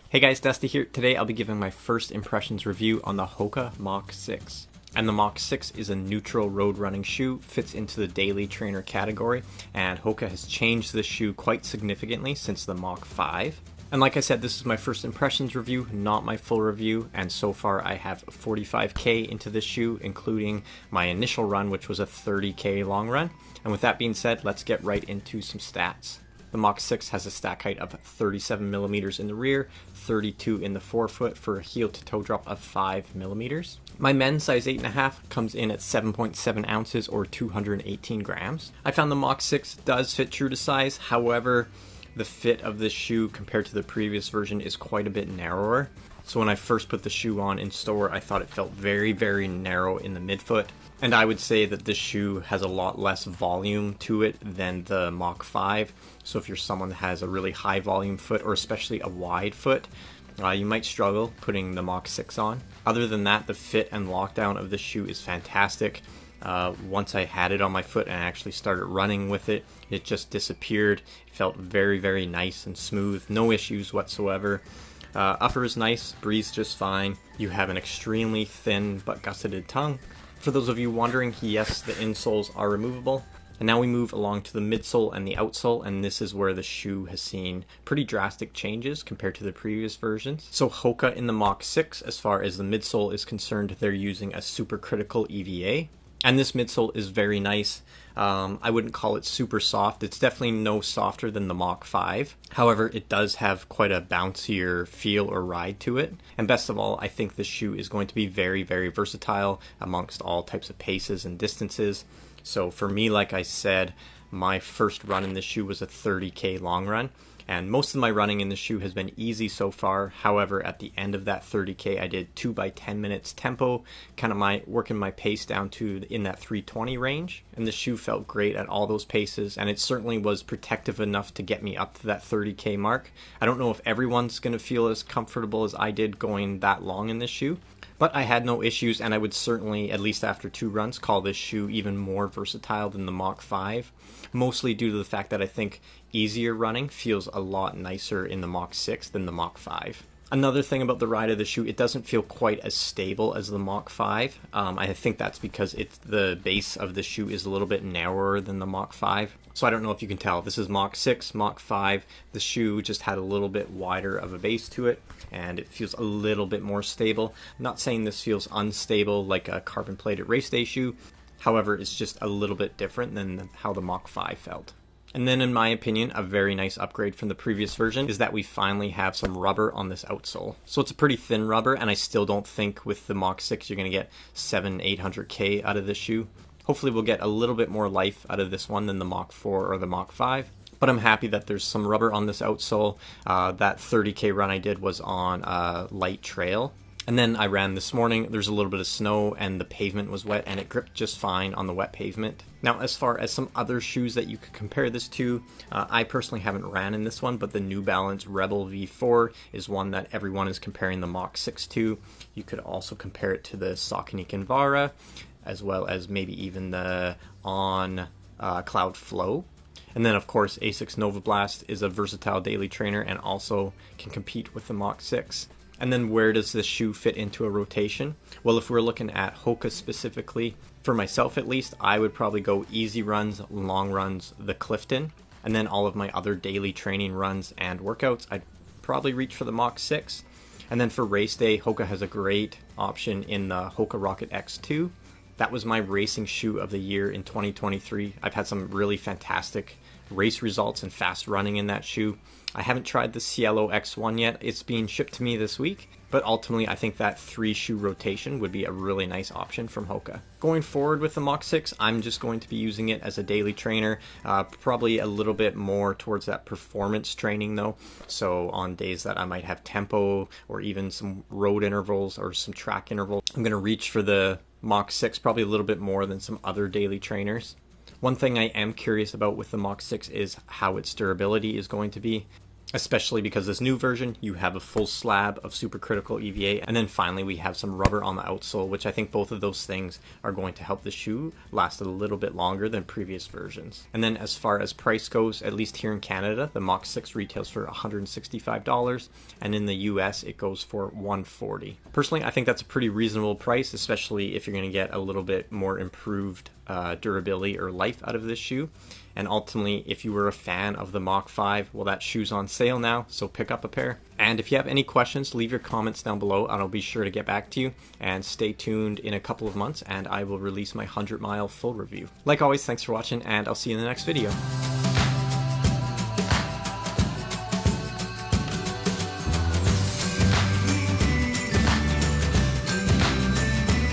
Hey guys, Dusty here. Today I'll be giving my first impressions review on the Hoka Mach 6. And the Mach 6 is a neutral road running shoe, fits into the daily trainer category, and Hoka has changed this shoe quite significantly since the Mach 5. And like I said, this is my first impressions review, not my full review, and so far I have 45k into this shoe, including my initial run, which was a 30k long run. And with that being said, let's get right into some stats. The Mach 6 has a stack height of 37 millimeters in the rear, 32 in the forefoot for a heel to toe drop of 5 millimeters. My men's size 8.5 comes in at 7.7 ounces or 218 grams. I found the Mach 6 does fit true to size, however, the fit of this shoe compared to the previous version is quite a bit narrower. So when I first put the shoe on in store, I thought it felt very, very narrow in the midfoot. And I would say that this shoe has a lot less volume to it than the Mach 5. So if you're someone that has a really high volume foot, or especially a wide foot, you might struggle putting the Mach 6 on. Other than that, the fit and lockdown of this shoe is fantastic. Once I had it on my foot and actually started running with it, it just disappeared. It felt very, very nice and smooth. No issues whatsoever. Upper is nice, breathes just fine. You have an extremely thin but gusseted tongue. For those of you wondering, yes, the insoles are removable. And now we move along to the midsole and the outsole, and this is where the shoe has seen pretty drastic changes compared to the previous versions. So Hoka in the Mach 6, as far as the midsole is concerned, they're using a supercritical EVA. And this midsole is very nice. I wouldn't call it super soft. It's definitely no softer than the Mach 5. However, it does have quite a bouncier feel or ride to it. And best of all, I think this shoe is going to be very, very versatile amongst all types of paces and distances. So for me, like I said, my first run in this shoe was a 30k long run. And most of my running in the shoe has been easy so far. However, at the end of that 30k, I did 2 by 10 minutes tempo, kind of working my pace down to in that 320 range. And the shoe felt great at all those paces, and it certainly was protective enough to get me up to that 30k mark. I don't know if everyone's going to feel as comfortable as I did going that long in this shoe, but I had no issues, and I would certainly, at least after 2 runs, call this shoe even more versatile than the Mach 5, mostly due to the fact that I think easier running feels a lot nicer in the Mach 6 than the Mach 5. Another thing about the ride of the shoe, it doesn't feel quite as stable as the Mach 5. I think that's because the base of the shoe is a little bit narrower than the Mach 5. So I don't know if you can tell. This is Mach 6, Mach 5. The shoe just had a little bit wider of a base to it, and it feels a little bit more stable. I'm not saying this feels unstable like a carbon-plated race day shoe. However, it's just a little bit different than how the Mach 5 felt. And then in my opinion, a very nice upgrade from the previous version is that we finally have some rubber on this outsole. So it's a pretty thin rubber, and I still don't think with the Mach 6 you're going to get 700-800k out of this shoe. Hopefully we'll get a little bit more life out of this one than the Mach 4 or the Mach 5. But I'm happy that there's some rubber on this outsole. That 30k run I did was on a light trail. And then I ran this morning. There's a little bit of snow and the pavement was wet, and it gripped just fine on the wet pavement. Now, as far as some other shoes that you could compare this to, I personally haven't ran in this one, but the New Balance Rebel V4 is one that everyone is comparing the Mach 6 to. You could also compare it to the Saucony Kinvara, as well as maybe even the On Cloud Flow. And then, of course, Asics Nova Blast is a versatile daily trainer and also can compete with the Mach 6. And then where does this shoe fit into a rotation? Well, if we're looking at Hoka specifically, for myself at least, I would probably go easy runs, long runs, the Clifton, and then all of my other daily training runs and workouts, I'd probably reach for the Mach 6. And then for race day, Hoka has a great option in the Hoka Rocket X2. That was my racing shoe of the year in 2023. I've had some really fantastic race results and fast running in that shoe. I haven't tried the Cielo X1 yet. It's being shipped to me this week, but ultimately I think that 3-shoe rotation would be a really nice option from Hoka. Going forward with the Mach 6, I'm just going to be using it as a daily trainer, probably a little bit more towards that performance training though. So on days that I might have tempo or even some road intervals or some track intervals, I'm going to reach for the Mach 6 probably a little bit more than some other daily trainers. One thing I am curious about with the Mach 6 is how its durability is going to be. especially because this new version, you have a full slab of supercritical EVA, and then finally we have some rubber on the outsole, which I think both of those things are going to help the shoe last a little bit longer than previous versions. And then as far as price goes, at least here in Canada, the Mach 6 retails for $165, and in the US it goes for $140. Personally, I think that's a pretty reasonable price, especially if you're going to get a little bit more improved durability or life out of this shoe. And ultimately, if you were a fan of the Mach 5, well, that shoe's on sale now, so pick up a pair. And if you have any questions, leave your comments down below and I'll be sure to get back to you. And stay tuned in a couple of months and I will release my 100-mile full review. Like always, thanks for watching and I'll see you in the next video.